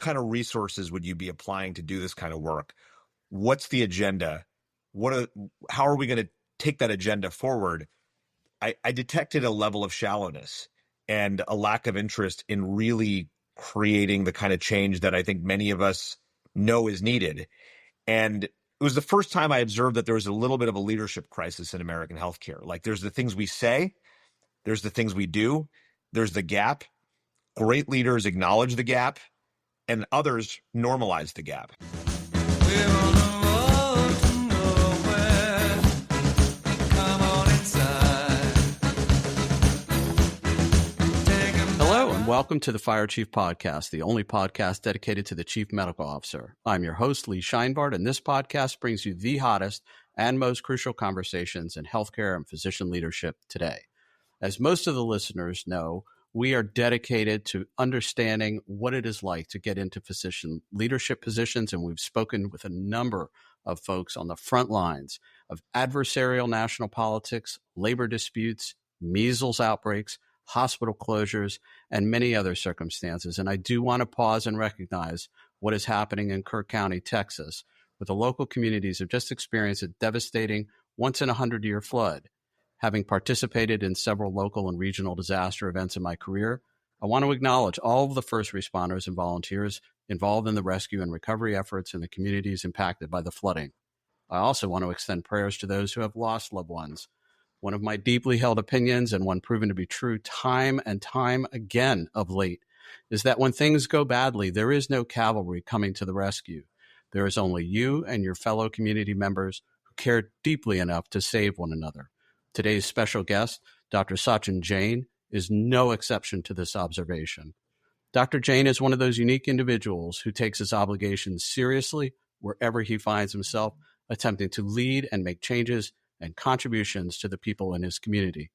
kind of resources would you be applying to do this kind of work? What's the agenda? How are we going to take that agenda forward? I detected a level of shallowness and a lack of interest in really creating the kind of change that I think many of us know is needed. And it was the first time I observed that there was a little bit of a leadership crisis in American healthcare. Like, there's the things we say, there's the things we do, there's the gap. Great leaders acknowledge the gap, and others normalize the gap. Hello, and welcome to the Fire Chief Podcast, the only podcast dedicated to the Chief Medical Officer. I'm your host, Lee Scheinbart, and this podcast brings you the hottest and most crucial conversations in healthcare and physician leadership today. As most of the listeners know, we are dedicated to understanding what it is like to get into physician leadership positions, and we've spoken with a number of folks on the front lines of adversarial national politics, labor disputes, measles outbreaks, hospital closures, and many other circumstances. And I do want to pause and recognize what is happening in Kirk County, Texas, where the local communities have just experienced a devastating once-in-a-100-year flood. Having participated in several local and regional disaster events in my career, I want to acknowledge all of the first responders and volunteers involved in the rescue and recovery efforts in the communities impacted by the flooding. I also want to extend prayers to those who have lost loved ones. One of my deeply held opinions, and one proven to be true time and time again of late, is that when things go badly, there is no cavalry coming to the rescue. There is only you and your fellow community members who care deeply enough to save one another. Today's special guest, Dr. Sachin Jain, is no exception to this observation. Dr. Jain is one of those unique individuals who takes his obligations seriously wherever he finds himself, attempting to lead and make changes and contributions to the people in his community.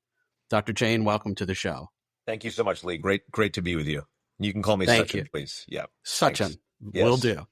Dr. Jain, welcome to the show. Thank you so much, Lee. Great to be with you. You can call me Thank Sachin, you. please. Yeah. Sachin, Yes. will do.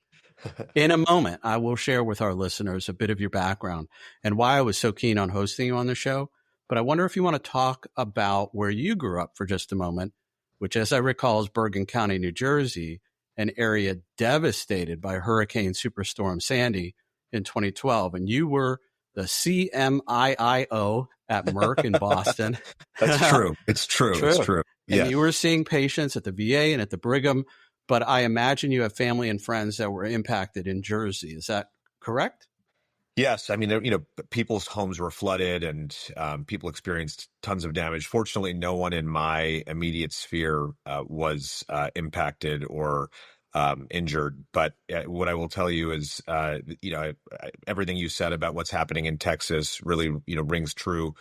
In a moment, I will share with our listeners a bit of your background and why I was so keen on hosting you on the show. But I wonder if you want to talk about where you grew up for just a moment, which, as I recall, is Bergen County, New Jersey, an area devastated by Hurricane Superstorm Sandy in 2012. And you were the CMIIO at Merck in Boston. That's true. It's true. It's true. And Yes. you were seeing patients at the VA and at the Brigham, but I imagine you have family and friends that were impacted in Jersey. Is that correct? Yes. I mean, people's homes were flooded and people experienced tons of damage. Fortunately, no one in my immediate sphere was impacted or injured. But what I will tell you is, everything you said about what's happening in Texas really, rings true.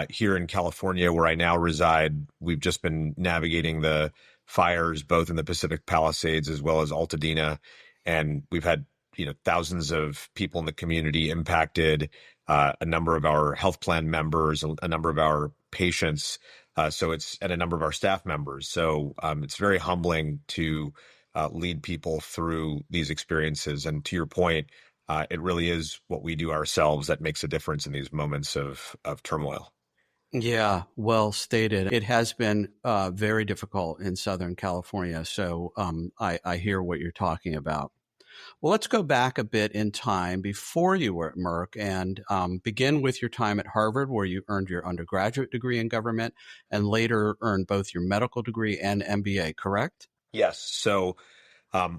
Here in California, where I now reside, we've just been navigating the fires both in the Pacific Palisades as well as Altadena, and we've had thousands of people in the community impacted, a number of our health plan members, a number of our patients, and a number of our staff members. So it's very humbling to lead people through these experiences. And to your point, it really is what we do ourselves that makes a difference in these moments of turmoil. Yeah, well stated. It has been very difficult in Southern California. So I hear what you're talking about. Well, let's go back a bit in time before you were at Merck and begin with your time at Harvard, where you earned your undergraduate degree in government and later earned both your medical degree and MBA, correct? Yes. So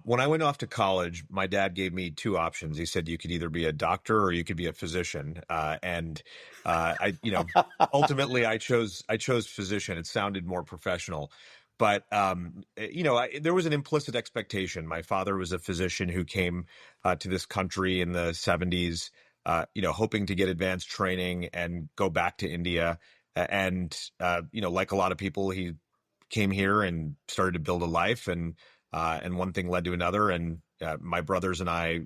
when I went off to college, my dad gave me two options. He said you could either be a doctor or you could be a physician. Ultimately I chose physician. It sounded more professional. But, there was an implicit expectation. My father was a physician who came to this country in the 70s, hoping to get advanced training and go back to India. And like a lot of people, he came here and started to build a life, and one thing led to another. And my brothers and I,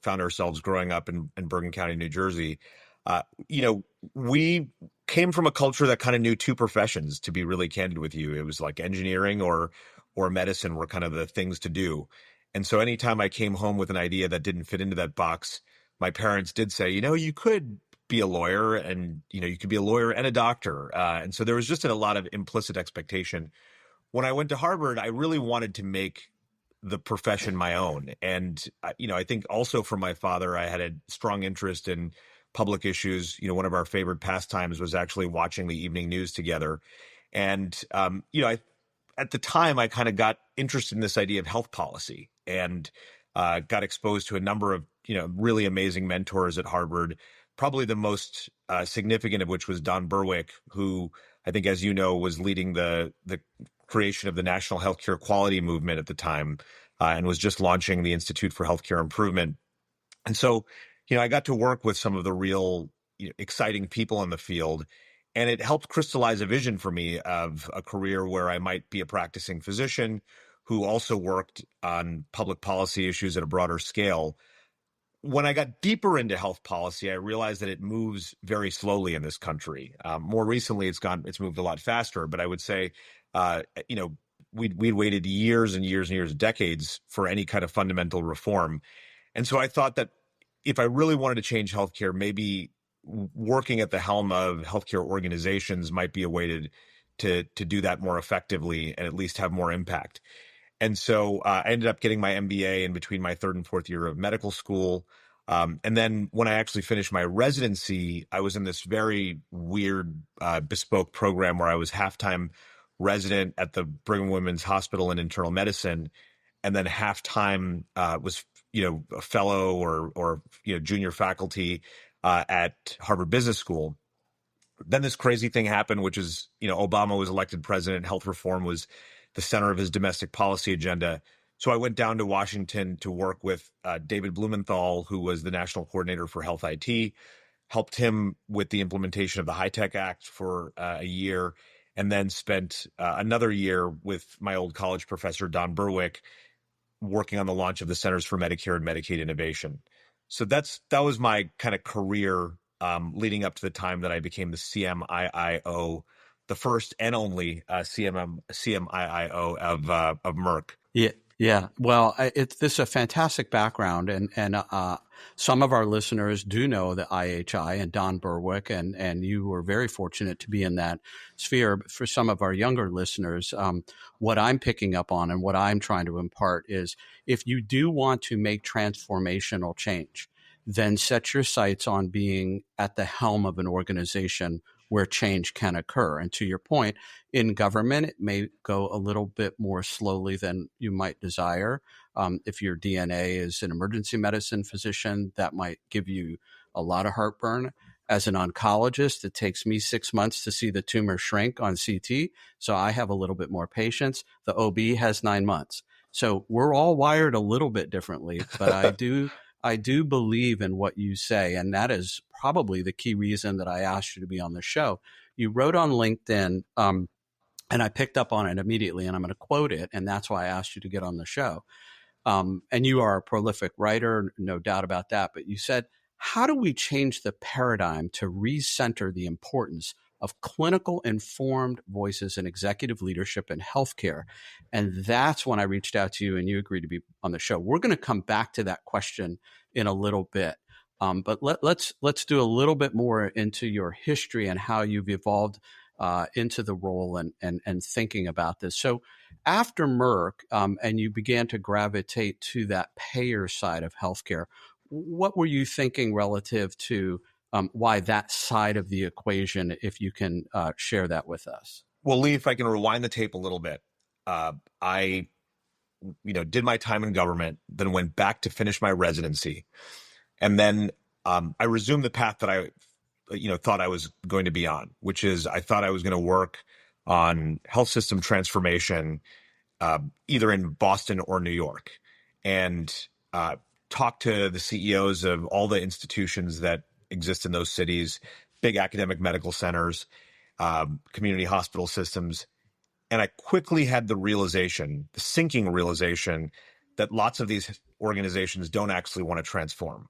found ourselves growing up in Bergen County, New Jersey. We came from a culture that kind of knew two professions, to be really candid with you. It was like engineering or medicine were kind of the things to do. And so anytime I came home with an idea that didn't fit into that box, my parents did say, you could be a lawyer, and, you could be a lawyer and a doctor. And so there was just a lot of implicit expectation. When I went to Harvard, I really wanted to make the profession my own. And, I think also from my father, I had a strong interest in public issues. One of our favorite pastimes was actually watching the evening news together. And, at the time, I kind of got interested in this idea of health policy and got exposed to a number of, really amazing mentors at Harvard. Probably the most significant of which was Don Berwick, who I think, as you know, was leading the creation of the National Healthcare Quality Movement at the time, and was just launching the Institute for Healthcare Improvement. And so, I got to work with some of the real exciting people in the field, and it helped crystallize a vision for me of a career where I might be a practicing physician who also worked on public policy issues at a broader scale. When I got deeper into health policy, I realized that it moves very slowly in this country. More recently, it's moved a lot faster. But I would say, uh, you know, we'd waited years and years and years, decades for any kind of fundamental reform. And so I thought that if I really wanted to change healthcare, maybe working at the helm of healthcare organizations might be a way to do that more effectively and at least have more impact. And so I ended up getting my MBA in between my third and fourth year of medical school. And then when I actually finished my residency, I was in this very weird bespoke program where I was half-time resident at the Brigham and Women's Hospital in internal medicine, and then half-time was a fellow or junior faculty at Harvard Business School. Then this crazy thing happened, which is, Obama was elected president. Health reform was the center of his domestic policy agenda. So I went down to Washington to work with David Blumenthal, who was the national coordinator for health IT, helped him with the implementation of the HITECH Act for a year, and then spent another year with my old college professor, Don Berwick, working on the launch of the Centers for Medicare and Medicaid Innovation. So that was my kind of career leading up to the time that I became the CMIIO, the first and only CMIIO of Merck. Yeah, yeah. Well, this is a fantastic background, and some of our listeners do know the IHI and Don Berwick, and you were very fortunate to be in that sphere. But for some of our younger listeners, what I'm picking up on and what I'm trying to impart is if you do want to make transformational change, then set your sights on being at the helm of an organization where change can occur. And to your point, in government, it may go a little bit more slowly than you might desire. If your DNA is an emergency medicine physician, that might give you a lot of heartburn. As an oncologist, it takes me 6 months to see the tumor shrink on CT. So I have a little bit more patience. The OB has 9 months. So we're all wired a little bit differently, but I do believe in what you say, and that is probably the key reason that I asked you to be on the show. You wrote on LinkedIn, and I picked up on it immediately, and I'm going to quote it, and that's why I asked you to get on the show. And you are a prolific writer, no doubt about that, but you said, how do we change the paradigm to recenter the importance of clinical informed voices in executive leadership in healthcare? And that's when I reached out to you and you agreed to be on the show. We're going to come back to that question in a little bit. But let's do a little bit more into your history and how you've evolved into the role and thinking about this. So after Merck, and you began to gravitate to that payer side of healthcare, what were you thinking relative to why that side of the equation, if you can share that with us? Well, Lee, if I can rewind the tape a little bit, I did my time in government, then went back to finish my residency. And then I resumed the path that I, thought I was going to be on, which is I thought I was going to work on health system transformation, either in Boston or New York, and talk to the CEOs of all the institutions that exist in those cities, big academic medical centers, community hospital systems. And I quickly had the sinking realization that lots of these organizations don't actually want to transform.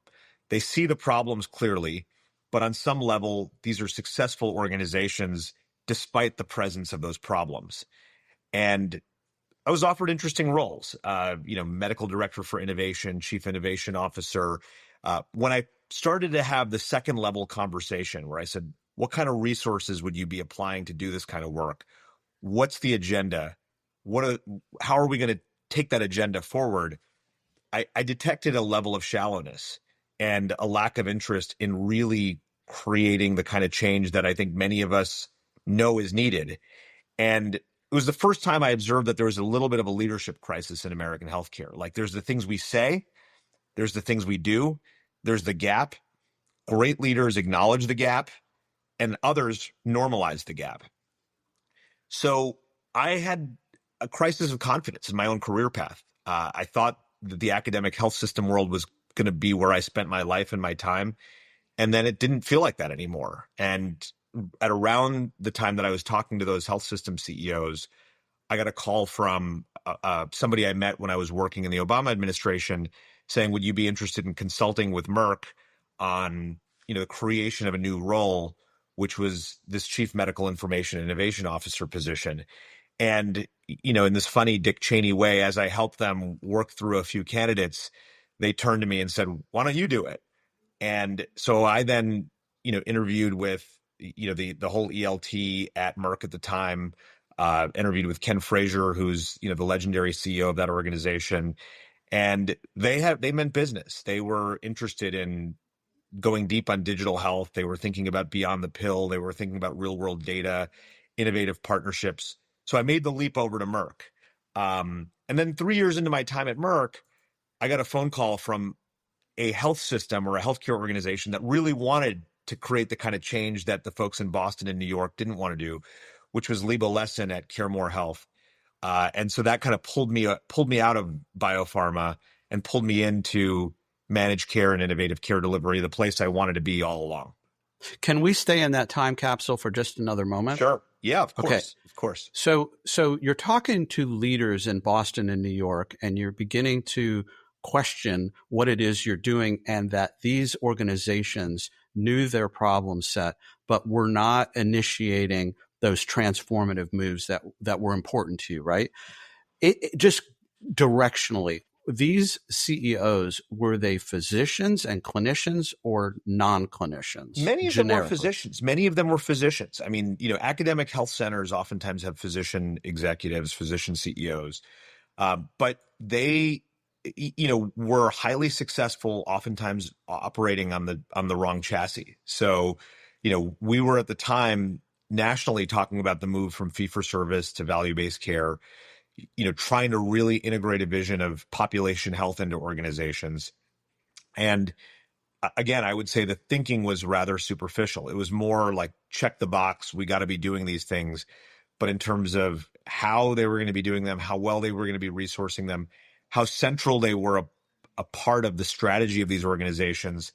They see the problems clearly, but on some level, these are successful organizations despite the presence of those problems. And I was offered interesting roles, medical director for innovation, chief innovation officer. When I started to have the second level conversation where I said, what kind of resources would you be applying to do this kind of work? What's the agenda? How are we going to take that agenda forward, I detected a level of shallowness and a lack of interest in really creating the kind of change that I think many of us know is needed. And it was the first time I observed that there was a little bit of a leadership crisis in American healthcare. Like, there's the things we say, there's the things we do, there's the gap. Great leaders acknowledge the gap, and others normalize the gap. So I had a crisis of confidence in my own career path. I thought that the academic health system world was going to be where I spent my life and my time. And then it didn't feel like that anymore. And at around the time that I was talking to those health system CEOs, I got a call from somebody I met when I was working in the Obama administration saying, would you be interested in consulting with Merck on, the creation of a new role, which was this chief medical information and innovation officer position. And, in this funny Dick Cheney way, as I helped them work through a few candidates, they turned to me and said, why don't you do it? And so I then, interviewed with, the whole ELT at Merck at the time, interviewed with Ken Frazier, who's, the legendary CEO of that organization. And they meant business. They were interested in going deep on digital health. They were thinking about beyond the pill. They were thinking about real world data, innovative partnerships. So I made the leap over to Merck. And then 3 years into my time at Merck, I got a phone call from a health system or a healthcare organization that really wanted to create the kind of change that the folks in Boston and New York didn't want to do, which was Lebo Lesson at CareMore Health. And so that kind of pulled me out of biopharma and pulled me into managed care and innovative care delivery, the place I wanted to be all along. Can we stay in that time capsule for just another moment? Sure. Yeah, of course. Okay. Of course. So you're talking to leaders in Boston and New York, and you're beginning to question what it is you're doing, and that these organizations knew their problem set, but were not initiating those transformative moves that were important to you, right? It just directionally, these CEOs, were they physicians and clinicians or non-clinicians? Many of them were physicians. Many of them were physicians. I mean, academic health centers oftentimes have physician executives, physician CEOs, but they, were highly successful, oftentimes operating on the wrong chassis. So, we were at the time nationally talking about the move from fee-for-service to value-based care, trying to really integrate a vision of population health into organizations. And again, I would say the thinking was rather superficial. It was more like, check the box, we got to be doing these things. But in terms of how they were going to be doing them, how well they were going to be resourcing them, how central they were a part of the strategy of these organizations,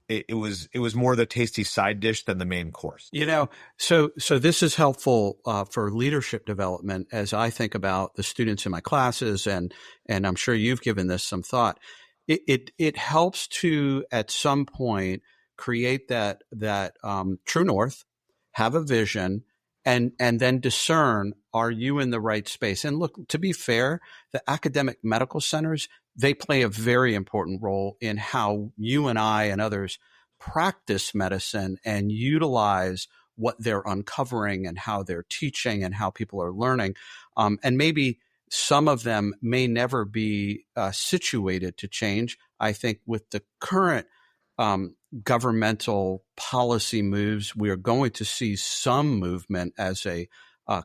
it was more the tasty side dish than the main course. So this is helpful for leadership development as I think about the students in my classes, and I'm sure you've given this some thought. It helps to, at some point, create that true north, have a vision, and then discern, are you in the right space? And look, to be fair, the academic medical centers, they play a very important role in how you and I and others practice medicine and utilize what they're uncovering and how they're teaching and how people are learning. And maybe some of them may never be situated to change. I think with the current governmental policy moves, we are going to see some movement as a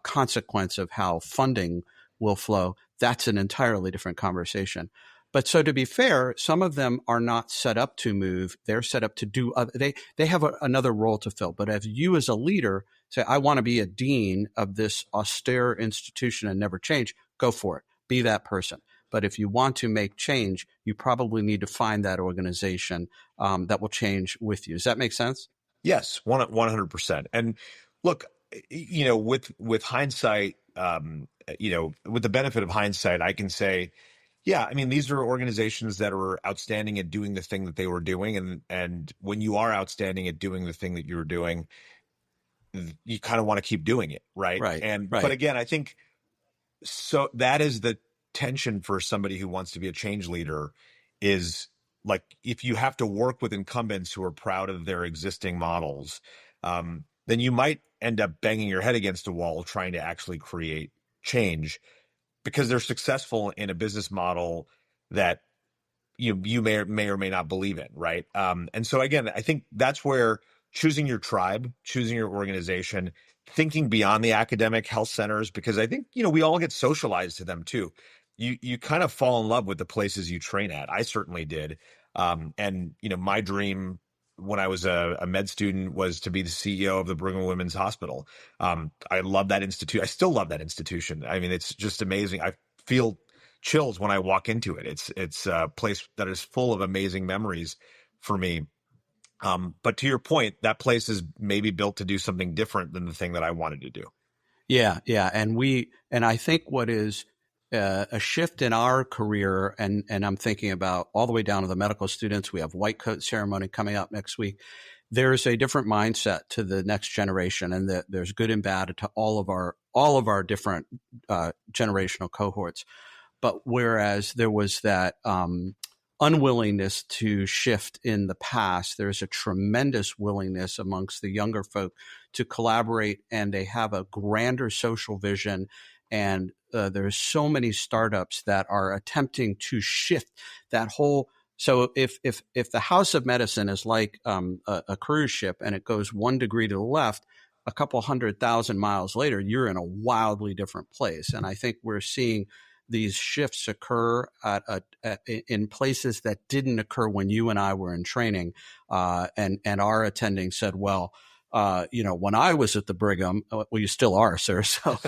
consequence of how funding will flow. That's an entirely different conversation. But so to be fair, some of them are not set up to move. They're set up to do other, they have another role to fill. But if you as a leader say, I want to be a dean of this austere institution and never change, go for it. Be that person. But if you want to make change, you probably need to find that organization that will change with you. Does that make sense? Yes, 100%. And look, with hindsight, with the benefit of hindsight, I can say, yeah, I mean, these are organizations that are outstanding at doing the thing that they were doing. And when you are outstanding at doing the thing that you're doing, you kind of want to keep doing it. Right. Right. But again, I think so that is the tension for somebody who wants to be a change leader, is like, if you have to work with incumbents who are proud of their existing models, then you might end up banging your head against a wall trying to actually create change. because they're successful in a business model that you may or may not believe in, right? And so again, I think that's where choosing your tribe, choosing your organization, thinking beyond the academic health centers, because I think we all get socialized to them too. You kind of fall in love with the places you train at. I certainly did. And my dream when I was a med student was to be the CEO of the Brigham and Women's Hospital. I love that institute. I still love that institution. I mean, it's just amazing. I feel chills when I walk into it. It's a place that is full of amazing memories for me. But to your point, that place is maybe built to do something different than the thing that I wanted to do. Yeah, yeah, and I think what is a shift in our career, and I'm thinking about all the way down to the medical students. We have white coat ceremony coming up next week. There's a different mindset to the next generation, and there's good and bad to all of our different generational cohorts. But whereas there was that unwillingness to shift in the past, there's a tremendous willingness amongst the younger folk to collaborate, and they have a grander social vision. And there's so many startups that are attempting to shift that whole. So if the House of Medicine is like a cruise ship and it goes 1 degree to the left, a couple 100,000 miles later, you're in a wildly different place. And I think we're seeing these shifts occur in places that didn't occur when you and I were in training. And our attending said, well, when I was at the Brigham, well, you still are, sir. So,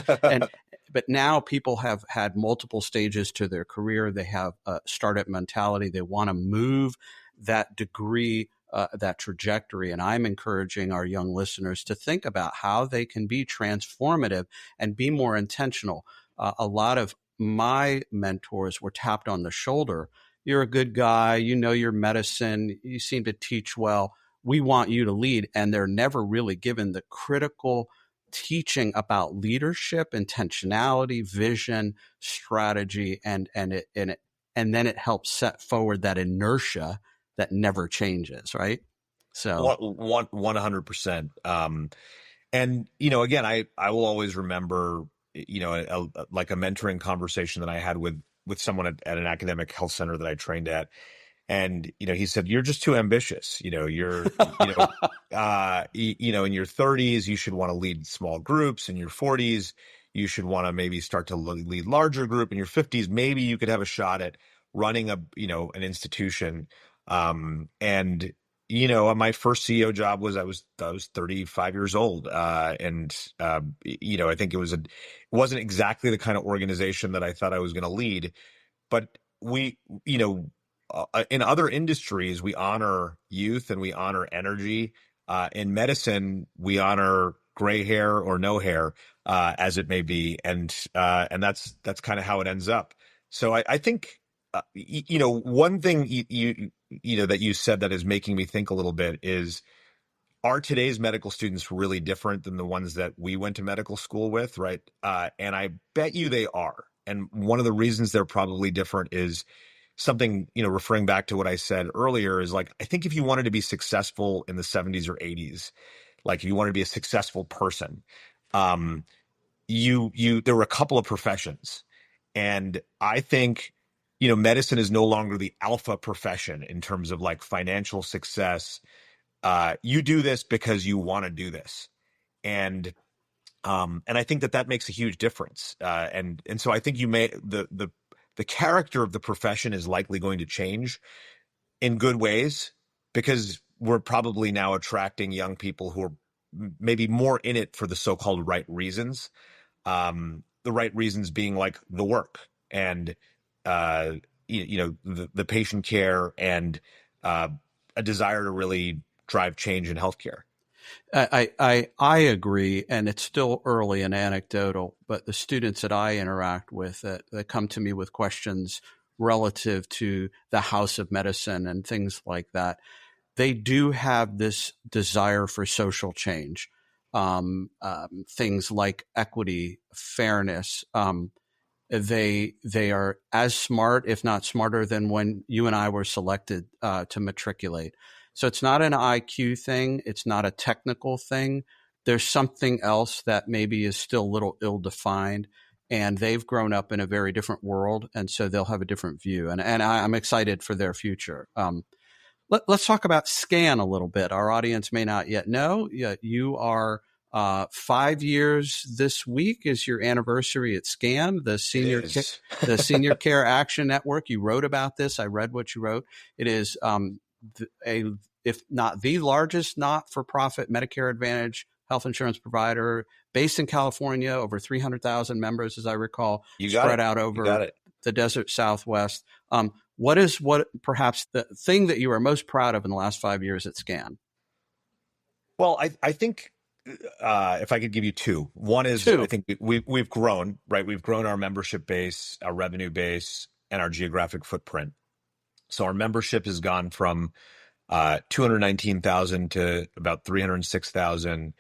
but now people have had multiple stages to their career. They have a startup mentality. They want to move that degree, that trajectory. And I'm encouraging our young listeners to think about how they can be transformative and be more intentional. A lot of my mentors were tapped on the shoulder. You're a good guy. You know your medicine. You seem to teach well. We want you to lead. And they're never really given the critical teaching about leadership, intentionality, vision, strategy, and then it helps set forward that inertia that never changes, right? So 100%. And again, I will always remember like a mentoring conversation that I had with someone at an academic health center that I trained at. And, he said, you're just too ambitious. You're, in your 30s, you should want to lead small groups. In your 40s, you should want to maybe start to lead larger group. In your 50s, maybe you could have a shot at running an institution. And, my first CEO job was I was 35 years old. And I think it wasn't exactly the kind of organization that I thought I was going to lead, but we, in other industries, we honor youth and we honor energy. In medicine, we honor gray hair or no hair, as it may be, and that's kind of how it ends up. So I think, one thing that you said that is making me think a little bit is, are today's medical students really different than the ones that we went to medical school with, right? And I bet you they are. And one of the reasons they're probably different is something, referring back to what I said earlier, is like, I think if you wanted to be successful in the 70s or 80s, like if you wanted to be a successful person, there were a couple of professions. And I think, medicine is no longer the alpha profession in terms of like financial success. You do this because you want to do this. And I think that makes a huge difference. And so I think the character of the profession is likely going to change in good ways, because we're probably now attracting young people who are maybe more in it for the so-called right reasons. The right reasons being like the work and, the patient care and a desire to really drive change in healthcare. I agree, and it's still early and anecdotal, but the students that I interact with that come to me with questions relative to the House of Medicine and things like that, they do have this desire for social change, things like equity, fairness. They are as smart, if not smarter, than when you and I were selected to matriculate. So it's not an IQ thing. It's not a technical thing. There's something else that maybe is still a little ill-defined. and they've grown up in a very different world, and so they'll have a different view. And I'm excited for their future. Let's talk about SCAN a little bit. Our audience may not yet know. You are 5 years this week is your anniversary at SCAN, It is. the Senior Care Action Network. You wrote about this. I read what you wrote. It is if not the largest not-for-profit Medicare Advantage health insurance provider based in California, over 300,000 members, as I recall, You got spread it. out You got over it. the desert Southwest. What perhaps the thing that you are most proud of in the last 5 years at SCAN? Well, I think if I could give you two, one is I Two. think we've grown, right? We've grown our membership base, our revenue base, and our geographic footprint. So our membership has gone from 219,000 to about 306,000.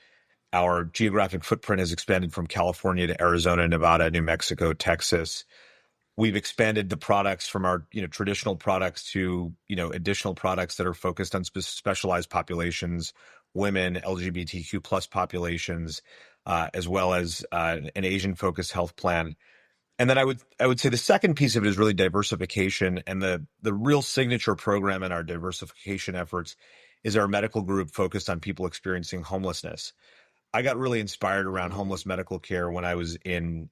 Our geographic footprint has expanded from California to Arizona, Nevada, New Mexico, Texas. We've expanded the products from our traditional products to additional products that are focused on specialized populations, women, LGBTQ plus populations, as well as an Asian focused health plan. And then I would say the second piece of it is really diversification, and the real signature program in our diversification efforts is our medical group focused on people experiencing homelessness. I got really inspired around homeless medical care when I was in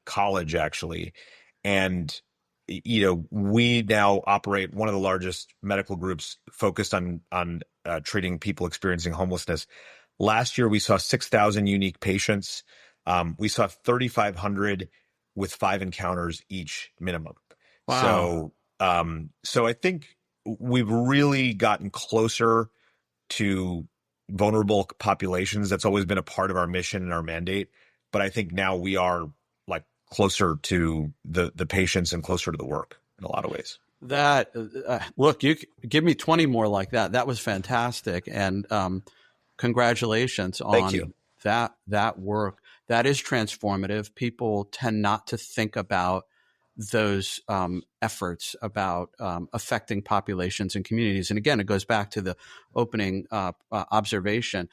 college, actually. And, we now operate one of the largest medical groups focused on treating people experiencing homelessness. Last year, we saw 6,000 unique patients. We saw 3,500 with 5 encounters each minimum. Wow. So I think we've really gotten closer to vulnerable populations. That's always been a part of our mission and our mandate. But I think now we are like closer to the patients and closer to the work in a lot of ways. That look, you give me 20 more like that. That was fantastic, and congratulations Thank on you. that work. That is transformative. People tend not to think about those efforts about affecting populations and communities. And again, it goes back to the opening observation.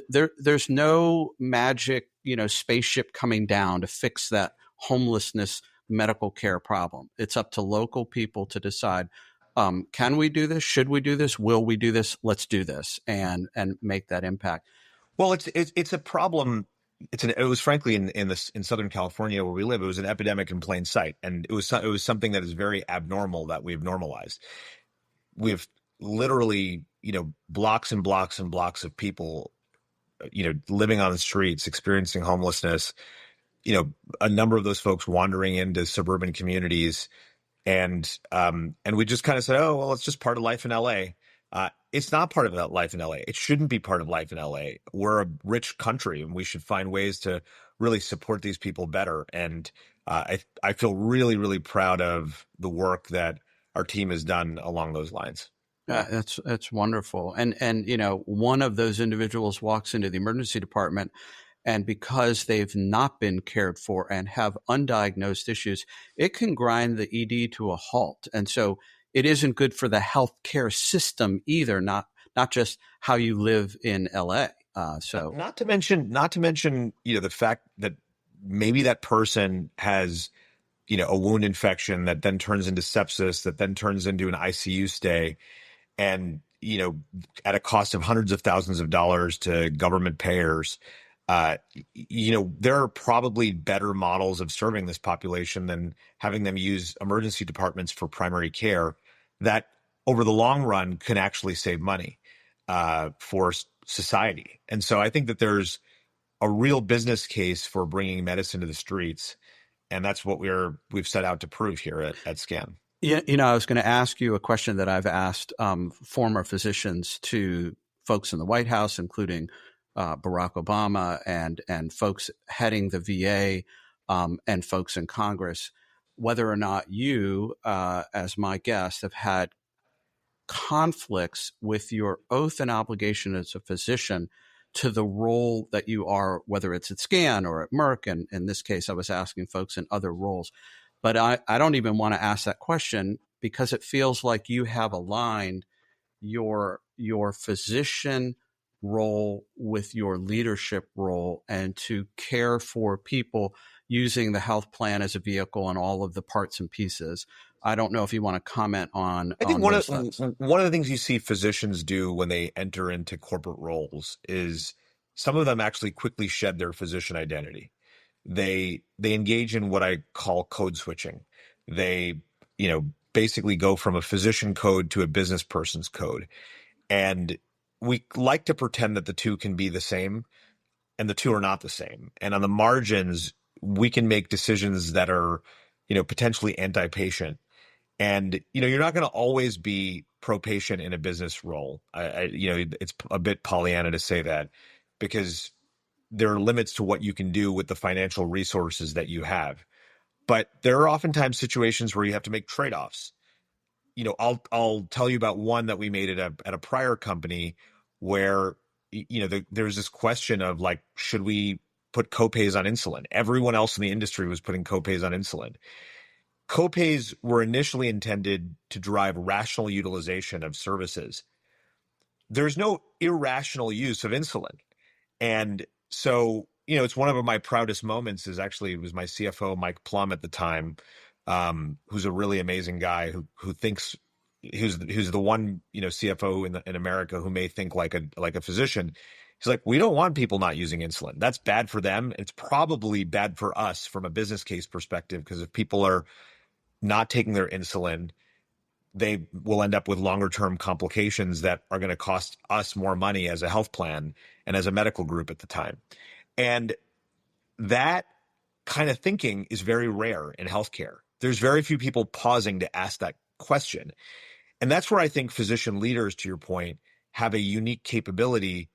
There's no magic, spaceship coming down to fix that homelessness medical care problem. It's up to local people to decide, can we do this? Should we do this? Will we do this? Let's do this and make that impact. Well, it's a problem. It was frankly in Southern California where we live. It was an epidemic in plain sight, and it was something that is very abnormal that we've normalized. We've literally blocks and blocks and blocks of people living on the streets, experiencing homelessness. A number of those folks wandering into suburban communities, and we just kind of said, oh well, it's just part of life in LA. It's not part of that life in LA. It shouldn't be part of life in LA. We're a rich country, and we should find ways to really support these people better. And I feel really, really proud of the work that our team has done along those lines. That's wonderful. And one of those individuals walks into the emergency department, and because they've not been cared for and have undiagnosed issues, it can grind the ED to a halt. And so it isn't good for the healthcare system either, not just how you live in LA. So not to mention, the fact that maybe that person has, a wound infection that then turns into sepsis, that then turns into an ICU stay, and at a cost of hundreds of thousands of dollars to government payers. There are probably better models of serving this population than having them use emergency departments for primary care that over the long run can actually save money for society. And so I think that there's a real business case for bringing medicine to the streets. And that's what we've set out to prove here at SCAN. Yeah, I was going to ask you a question that I've asked former physicians to folks in the White House, including Barack Obama and folks heading the VA and folks in Congress, whether or not you, as my guest, have had conflicts with your oath and obligation as a physician to the role that you are, whether it's at SCAN or at Merck. And in this case, I was asking folks in other roles. But I don't even want to ask that question because it feels like you have aligned your physician role with your leadership role, and to care for people using the health plan as a vehicle and all of the parts and pieces. I don't know if you want to comment on I think those thoughts. one of the things you see physicians do when they enter into corporate roles is some of them actually quickly shed their physician identity. They engage in what I call code switching. They, basically go from a physician code to a business person's code. And we like to pretend that the two can be the same, and the two are not the same. And on the margins, we can make decisions that are, potentially anti-patient. And, you're not going to always be pro-patient in a business role. It's a bit Pollyanna to say that, because there are limits to what you can do with the financial resources that you have. But there are oftentimes situations where you have to make trade-offs. I'll tell you about one that we made at a prior company where, there's this question of like, should we put copays on insulin? Everyone else in the industry was putting copays on insulin. Copays were initially intended to drive rational utilization of services. There's no irrational use of insulin. And so, it's one of my proudest moments is actually, it was my CFO, Mike Plum at the time, who's a really amazing guy who thinks who's the one, CFO in America who may think like a physician. He's like, we don't want people not using insulin. That's bad for them. It's probably bad for us from a business case perspective, because if people are not taking their insulin, they will end up with longer term complications that are going to cost us more money as a health plan and as a medical group at the time. And that kind of thinking is very rare in healthcare. There's very few people pausing to ask that question. And that's where I think physician leaders, to your point, have a unique capability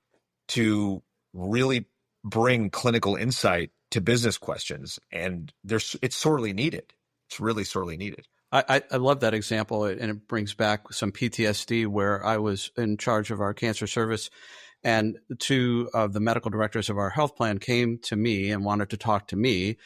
to really bring clinical insight to business questions. And it's sorely needed. It's really sorely needed. I love that example, and it brings back some PTSD where I was in charge of our cancer service, and two of the medical directors of our health plan came to me and wanted to talk to me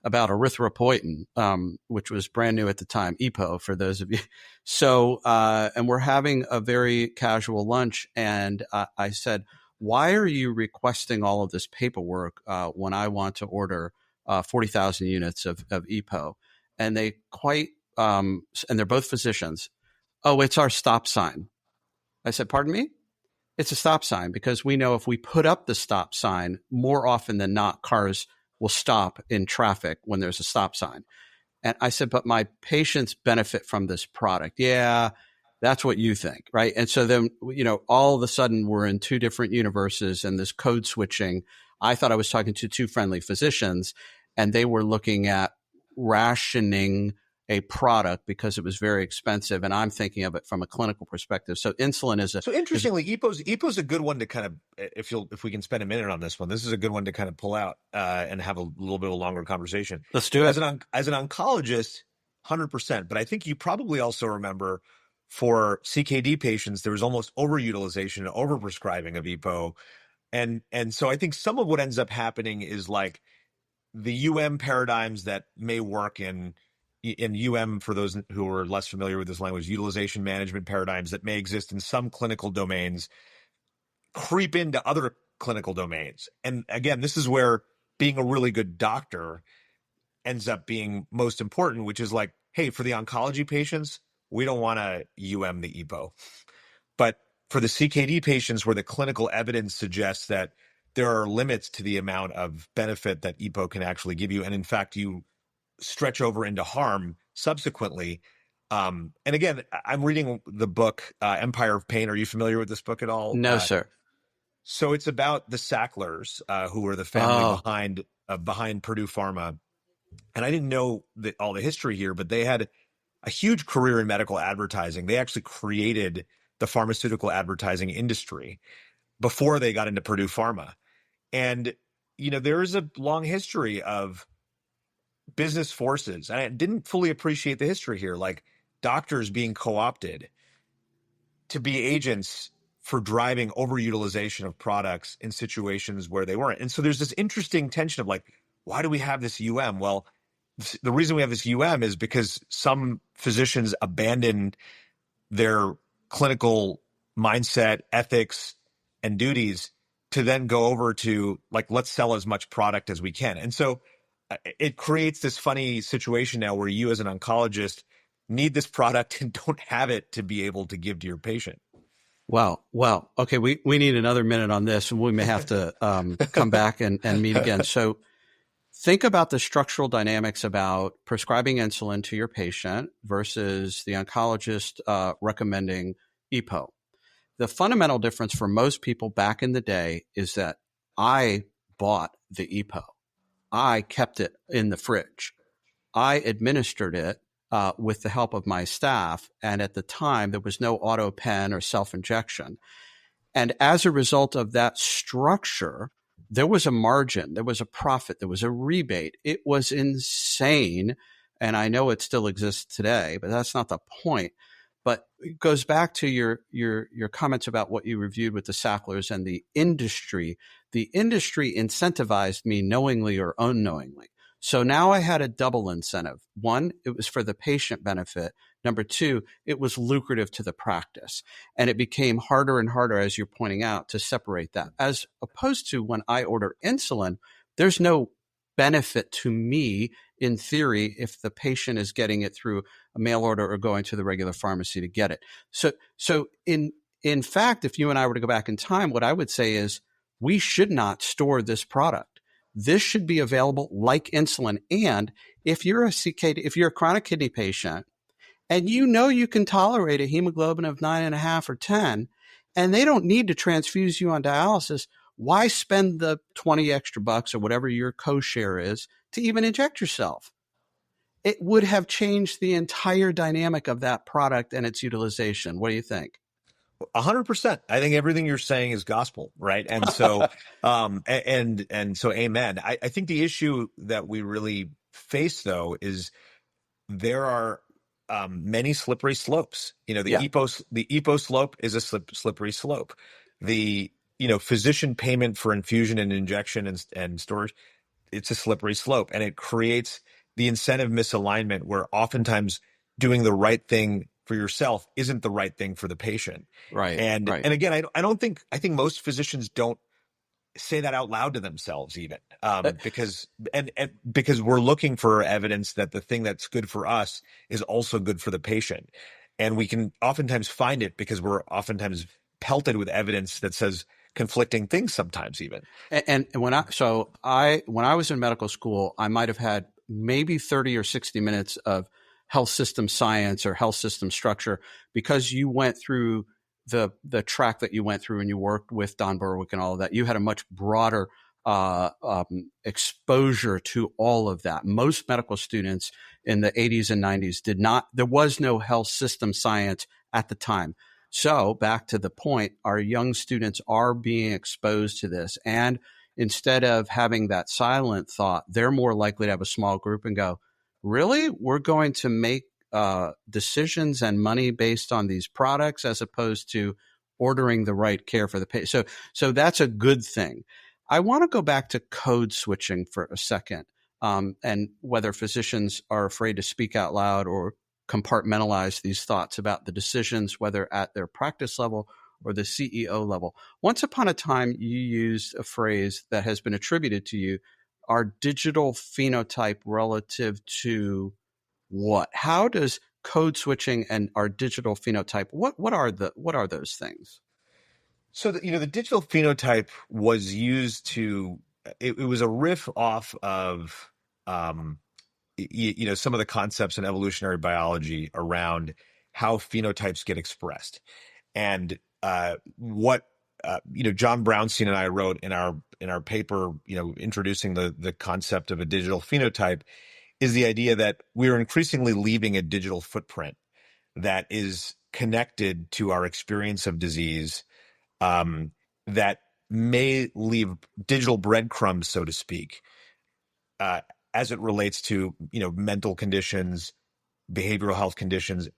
about erythropoietin, which was brand new at the time, EPO for those of you. So, and we're having a very casual lunch, and I said, why are you requesting all of this paperwork when I want to order 40,000 units of EPO? And they and they're both physicians. Oh, it's our stop sign. I said, pardon me? It's a stop sign, because we know if we put up the stop sign, more often than not, cars will stop in traffic when there's a stop sign. And I said, but my patients benefit from this product. Yeah, that's what you think, right? And so then, all of a sudden we're in two different universes and this code switching. I thought I was talking to two friendly physicians, and they were looking at rationing a product because it was very expensive, and I'm thinking of it from a clinical perspective. So insulin is so interestingly, EPO's a good one to kind of, if we can spend a minute on this one, this is a good one to kind of pull out and have a little bit of a longer conversation. Let's do it. As an oncologist, 100%. But I think you probably also remember for CKD patients, there was almost overutilization and overprescribing of EPO, and so I think some of what ends up happening is like the paradigms that may work in for those who are less familiar with this language, utilization management paradigms that may exist in some clinical domains creep into other clinical domains. And again, this is where being a really good doctor ends up being most important, which is like, hey, for the oncology patients, we don't want to the EPO. But for the CKD patients where the clinical evidence suggests that there are limits to the amount of benefit that EPO can actually give you, and in fact, you stretch over into harm subsequently. And again, I'm reading the book Empire of Pain. Are you familiar with this book at all? No, sir. So it's about the Sacklers, who are the family behind Purdue Pharma. And I didn't know all the history here, but they had a huge career in medical advertising. They actually created the pharmaceutical advertising industry before they got into Purdue Pharma. And, there is a long history of business forces. And I didn't fully appreciate the history here, like doctors being co-opted to be agents for driving overutilization of products in situations where they weren't. And so there's this interesting tension of like, why do we have this Well, the reason we have this is because some physicians abandon their clinical mindset, ethics, and duties to then go over to like, let's sell as much product as we can. And so it creates this funny situation now where you as an oncologist need this product and don't have it to be able to give to your patient. Well, okay. We need another minute on this, and we may have to come back and meet again. So think about the structural dynamics about prescribing insulin to your patient versus the oncologist recommending EPO. The fundamental difference for most people back in the day is that I bought the EPO. I kept it in the fridge. I administered it with the help of my staff. And at the time, there was no auto pen or self injection. And as a result of that structure, there was a margin, there was a profit, there was a rebate. It was insane. And I know it still exists today, but that's not the point. But it goes back to your comments about what you reviewed with the Sacklers and the industry. The industry incentivized me knowingly or unknowingly. So now I had a double incentive. One, it was for the patient benefit. Number two, it was lucrative to the practice. And it became harder and harder, as you're pointing out, to separate that. As opposed to when I order insulin, there's no benefit to me in theory if the patient is getting it through a mail order or going to the regular pharmacy to get it. So in fact, if you and I were to go back in time, what I would say is we should not store this product. This should be available like insulin. And if you're if you're a chronic kidney patient and you know you can tolerate a hemoglobin of 9.5 or 10, and they don't need to transfuse you on dialysis, why spend the 20 extra bucks or whatever your co-share is to even inject yourself? It would have changed the entire dynamic of that product and its utilization. What do you think? 100%. I think everything you're saying is gospel, right? And so, and so, amen. I think the issue that we really face, though, is there are many slippery slopes. You know, the Yeah. EPO slope is a slippery slope. The physician payment for infusion and injection and storage, it's a slippery slope, and it creates the incentive misalignment where oftentimes doing the right thing for yourself isn't the right thing for the patient. Right. And Right. again, I think most physicians don't say that out loud to themselves even, because because we're looking for evidence that the thing that's good for us is also good for the patient. And we can oftentimes find it because we're oftentimes pelted with evidence that says conflicting things sometimes even. And when I was in medical school, I might have had maybe 30 or 60 minutes of health system science or health system structure because you went through the track that you went through and you worked with Don Berwick and all of that. You had a much broader exposure to all of that. Most medical students in the 80s and 90s did not. There was no health system science at the time. So back to the point, our young students are being exposed to this. And instead of having that silent thought, they're more likely to have a small group and go, really? We're going to make decisions and money based on these products as opposed to ordering the right care for the patient. So that's a good thing. I want to go back to code switching for a second, and whether physicians are afraid to speak out loud or compartmentalize these thoughts about the decisions, whether at their practice level or the CEO level. Once upon a time, you used a phrase that has been attributed to you, our digital phenotype relative to what? How does code switching and our digital phenotype, what are those things? So the digital phenotype was used to it was a riff off of some of the concepts in evolutionary biology around how phenotypes get expressed, and what John Brownstein and I wrote in our paper, introducing the concept of a digital phenotype, is the idea that we're increasingly leaving a digital footprint that is connected to our experience of disease, that may leave digital breadcrumbs, so to speak, as it relates to mental conditions, behavioral health conditions,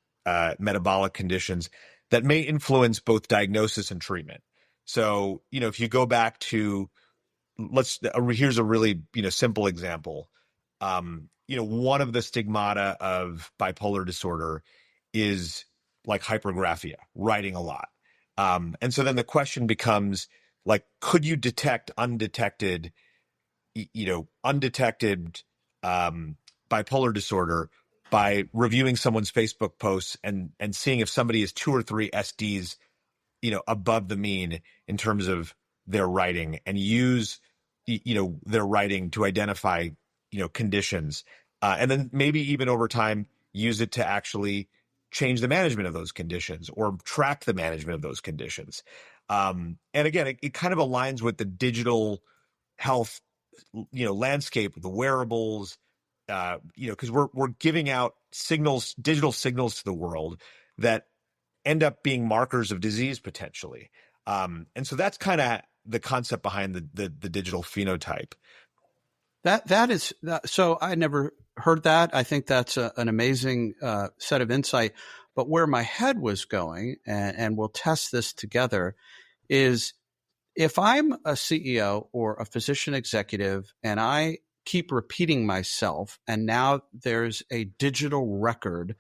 metabolic conditions that may influence both diagnosis and treatment. So if you go back to here's a really simple example. One of the stigmata of bipolar disorder is like hypergraphia, writing a lot. And so then the question becomes, like, could you detect undetected bipolar disorder by reviewing someone's Facebook posts and seeing if somebody is 2 or 3 SDs, above the mean in terms of their writing, and use, their writing to identify, conditions, and then maybe even over time use it to actually change the management of those conditions or track the management of those conditions. And again, it kind of aligns with the digital health, landscape, the wearables, because we're giving out signals, digital signals to the world that end up being markers of disease potentially. And so that's kind of the concept behind the digital phenotype. That is so. I never heard that. I think that's an amazing set of insight. But where my head was going, and we'll test this together, is if I'm a CEO or a physician executive and I keep repeating myself, and now there's a digital record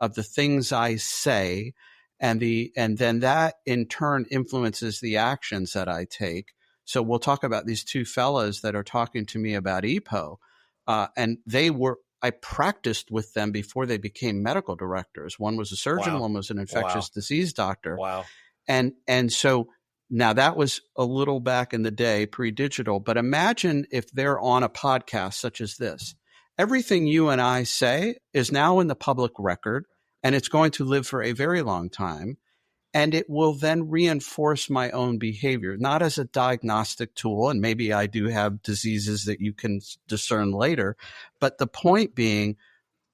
of the things I say, and then that in turn influences the actions that I take. So we'll talk about these two fellas that are talking to me about EPO, and I practiced with them before they became medical directors. One was a surgeon, Wow. one was an Wow. infectious disease doctor, Wow. and so now that was a little back in the day, pre-digital, but imagine if they're on a podcast such as this. Everything you and I say is now in the public record, and it's going to live for a very long time. And it will then reinforce my own behavior, not as a diagnostic tool. And maybe I do have diseases that you can discern later. But the point being,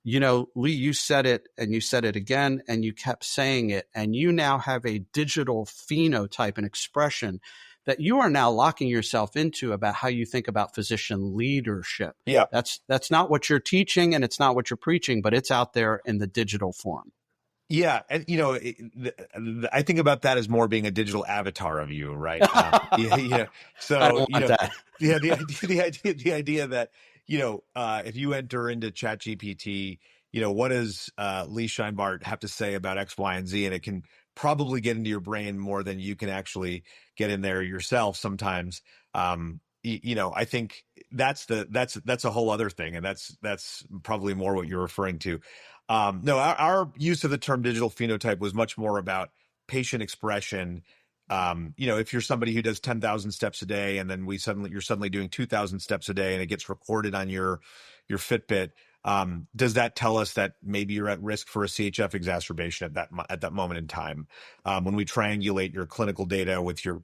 Lee, you said it and you said it again and you kept saying it, and you now have a digital phenotype and expression that you are now locking yourself into about how you think about physician leadership. Yeah. That's not what you're teaching and it's not what you're preaching, but it's out there in the digital form. Yeah, and I think about that as more being a digital avatar of you, right? Yeah, yeah. I So, don't want that. yeah, the idea that if you enter into ChatGPT, what does Lee Scheinbart have to say about X, Y, and Z, and it can probably get into your brain more than you can actually get in there yourself sometimes. I think that's a whole other thing, and that's probably more what you're referring to. No, our use of the term digital phenotype was much more about patient expression. If you're somebody who does 10,000 steps a day, and then you're suddenly doing 2,000 steps a day, and it gets recorded on your Fitbit, does that tell us that maybe you're at risk for a CHF exacerbation at that moment in time? When we triangulate your clinical data with your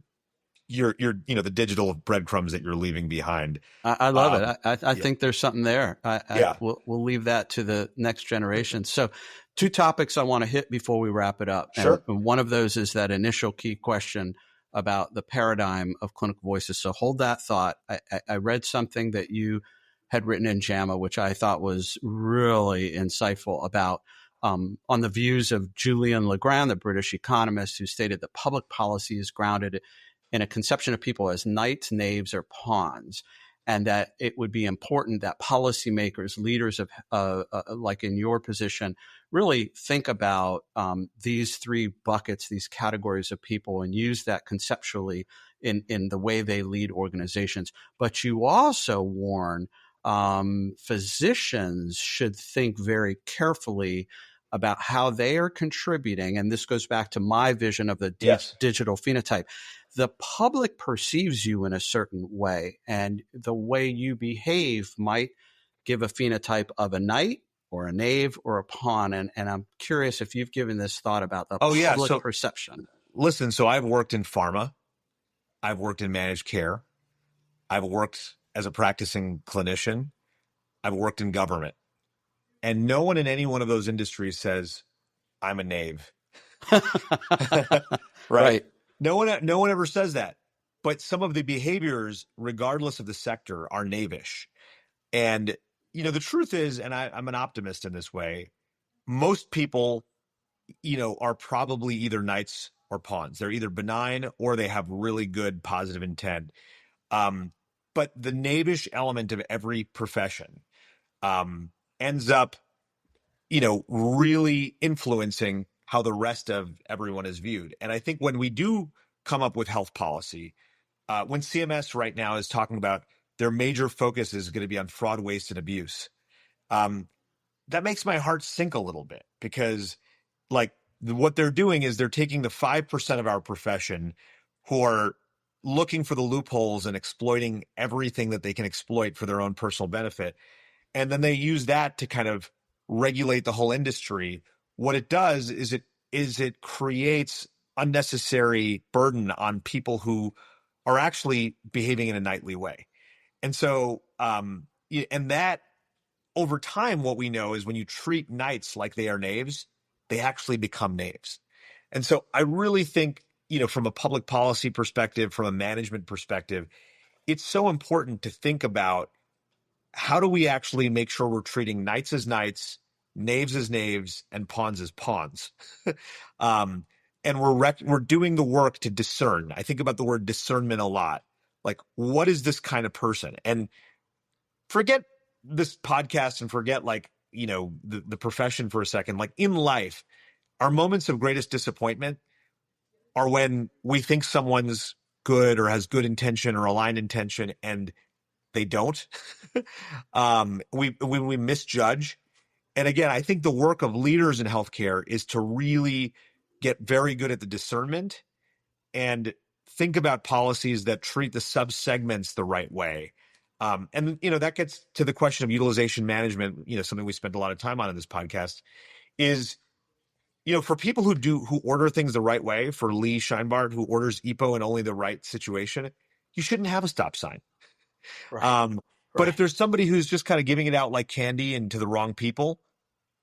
the digital breadcrumbs that you're leaving behind. I love it. I Yeah. think there's something there. Yeah. We'll leave that to the next generation. So, two topics I want to hit before we wrap it up, and Sure. one of those is that initial key question about the paradigm of clinical voices. So, hold that thought. I read something that you had written in JAMA, which I thought was really insightful about on the views of Julian Legrand, the British economist, who stated that public policy is grounded in a conception of people as knights, knaves, or pawns, and that it would be important that policymakers, leaders of, like in your position, really think about these three buckets, these categories of people, and use that conceptually in the way they lead organizations. But you also warn physicians should think very carefully about how they are contributing. And this goes back to my vision of the Yes. digital phenotype. The public perceives you in a certain way, and the way you behave might give a phenotype of a knight or a knave or a pawn. And I'm curious if you've given this thought about the Oh, yeah. public So perception. listen, so I've worked in pharma, I've worked in managed care, I've worked as a practicing clinician, I've worked in government, and no one in any one of those industries says I'm a knave. Right? Right. No one ever says that. But some of the behaviors, regardless of the sector, are knavish. And the truth is, and I'm an optimist in this way, most people, are probably either knights or pawns. They're either benign or they have really good positive intent. Um, but the knavish element of every profession ends up, really influencing how the rest of everyone is viewed. And I think when we do come up with health policy, when CMS right now is talking about their major focus is going to be on fraud, waste, and abuse. Um, that makes my heart sink a little bit because like what they're doing is they're taking the 5% of our profession who are looking for the loopholes and exploiting everything that they can exploit for their own personal benefit. And then they use that to kind of regulate the whole industry. What it does is it creates unnecessary burden on people who are actually behaving in a knightly way. And so, and that over time, what we know is when you treat knights like they are knaves, they actually become knaves. And so I really think, from a public policy perspective, from a management perspective, it's so important to think about how do we actually make sure we're treating knights as knights, knaves as knaves, and pawns as pawns. um, and we're doing the work to discern. I think about the word discernment a lot. Like, what is this kind of person? And forget this podcast and forget the profession for a second. Like in life, our moments of greatest disappointment are when we think someone's good or has good intention or aligned intention and they don't. We misjudge. And again, I think the work of leaders in healthcare is to really get very good at the discernment and think about policies that treat the subsegments the right way. And that gets to the question of utilization management, something we spent a lot of time on in this podcast is, for people who order things the right way, for Lee Scheinbart, who orders EPO in only the right situation, you shouldn't have a stop sign. Right. Um, but if there's somebody who's just kind of giving it out like candy and to the wrong people,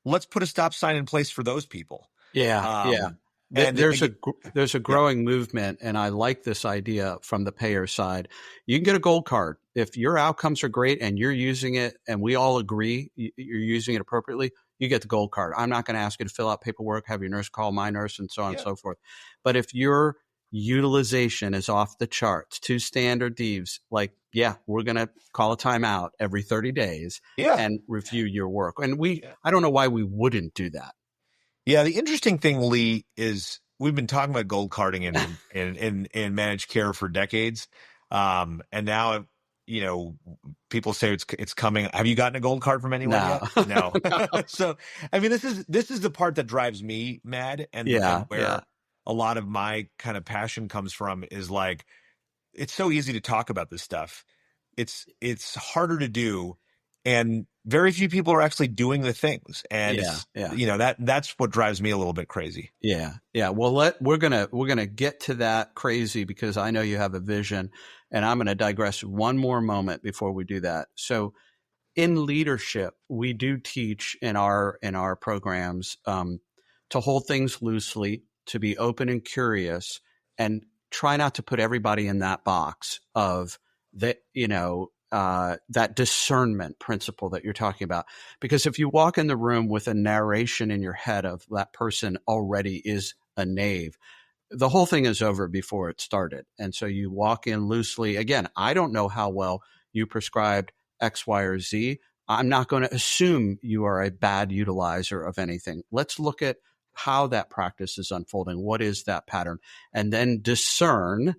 let's put a stop sign in place for those people. Yeah, yeah. And again, There's a yeah, growing movement, and I like this idea from the payer side. You can get a gold card if your outcomes are great and you're using it, and we all agree you're using it appropriately. You get the gold card. I'm not going to ask you to fill out paperwork, have your nurse call my nurse, and so on and so forth. But if your utilization is off the charts, two standard divs, we're going to call a timeout every 30 days and review your work. And I don't know why we wouldn't do that. Yeah, the interesting thing, Lee, is we've been talking about gold carding in managed care for decades, and now people say it's coming. Have you gotten a gold card from anyone yet? No. So, I mean, this is the part that drives me mad, and where a lot of my kind of passion comes from is like it's so easy to talk about this stuff. It's harder to do. And very few people are actually doing the things. And that's what drives me a little bit crazy. Yeah. Yeah. Well, we're going to get to that crazy because I know you have a vision, and I'm going to digress one more moment before we do that. So in leadership, we do teach in our programs, to hold things loosely, to be open and curious, and try not to put everybody in that box of that, that discernment principle that you're talking about. Because if you walk in the room with a narration in your head of that person already is a knave, the whole thing is over before it started. And so you walk in loosely. Again, I don't know how well you prescribed X, Y, or Z. I'm not going to assume you are a bad utilizer of anything. Let's look at how that practice is unfolding. What is that pattern? And then discern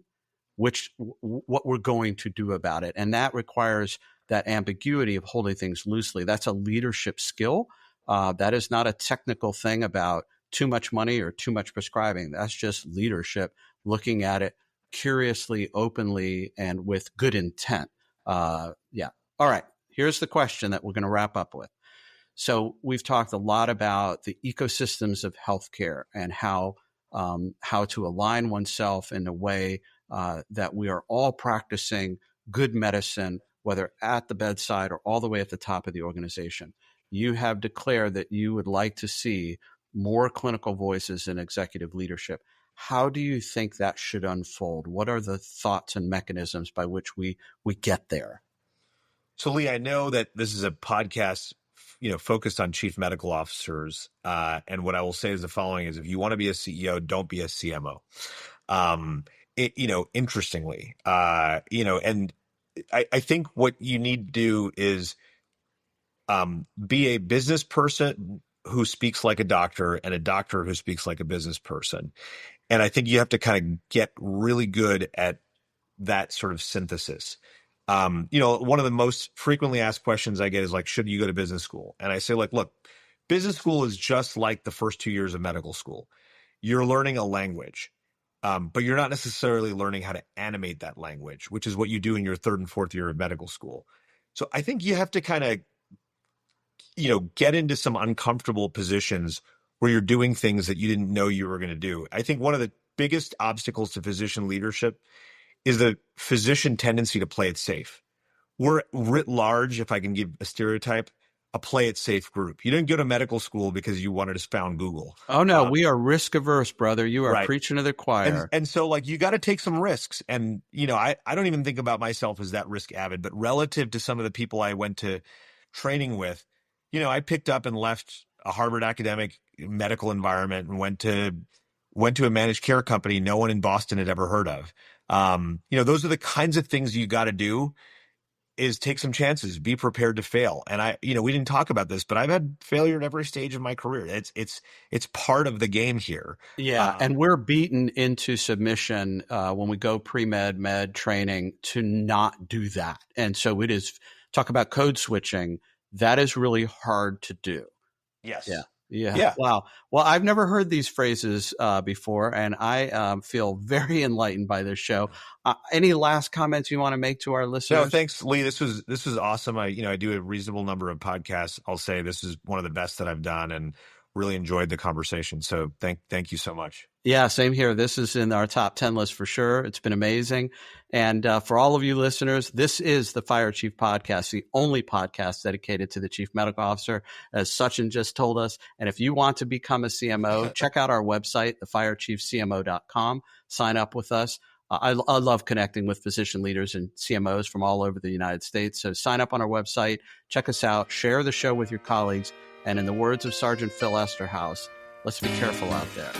what we're going to do about it. And that requires that ambiguity of holding things loosely. That's a leadership skill. That is not a technical thing about too much money or too much prescribing. That's just leadership, looking at it curiously, openly, and with good intent. All right. Here's the question that we're going to wrap up with. So we've talked a lot about the ecosystems of healthcare and how to align oneself in a way that we are all practicing good medicine, whether at the bedside or all the way at the top of the organization. You have declared that you would like to see more clinical voices in executive leadership. How do you think that should unfold? What are the thoughts and mechanisms by which we get there? So, Lee, I know that this is a podcast, focused on chief medical officers. And what I will say is the following is if you want to be a CEO, don't be a CMO. Interestingly, and I think what you need to do is be a business person who speaks like a doctor and a doctor who speaks like a business person. And I think you have to kind of get really good at that sort of synthesis. One of the most frequently asked questions I get is like, should you go to business school? And I say, like, look, business school is just like the first 2 years of medical school. You're learning a language, but you're not necessarily learning how to animate that language, which is what you do in your third and fourth year of medical school. So I think you have to kind of, get into some uncomfortable positions where you're doing things that you didn't know you were going to do. I think one of the biggest obstacles to physician leadership is the physician tendency to play it safe. We're writ large, if I can give a stereotype, a play it safe group. You didn't go to medical school because you wanted to found Google. Oh no, we are risk averse, brother. You are Right. preaching to the choir. And so like you got to take some risks. And I don't even think about myself as that risk avid, but relative to some of the people I went to training with, I picked up and left a Harvard academic medical environment and went to a managed care company no one in Boston had ever heard of. Those are the kinds of things you got to do, is take some chances, be prepared to fail. And we didn't talk about this, but I've had failure at every stage of my career. It's part of the game here. Yeah. And we're beaten into submission when we go pre-med, med training to not do that. And so it is, talk about code switching. That is really hard to do. Yes. Yeah. Wow. Well, I've never heard these phrases before, and I feel very enlightened by this show. Any last comments you want to make to our listeners? No, thanks, Lee. This was awesome. I do a reasonable number of podcasts. I'll say this is one of the best that I've done, and really enjoyed the conversation. So thank you so much. Yeah, same here. This is in our top 10 list for sure. It's been amazing. And for all of you listeners, this is the Fire Chief Podcast, the only podcast dedicated to the Chief Medical Officer, as Sachin just told us. And if you want to become a CMO, check out our website, thefirechiefcmo.com. Sign up with us. I love connecting with physician leaders and CMOs from all over the United States. So sign up on our website, check us out, share the show with your colleagues. And in the words of Sergeant Phil Esterhaus, let's be careful out there.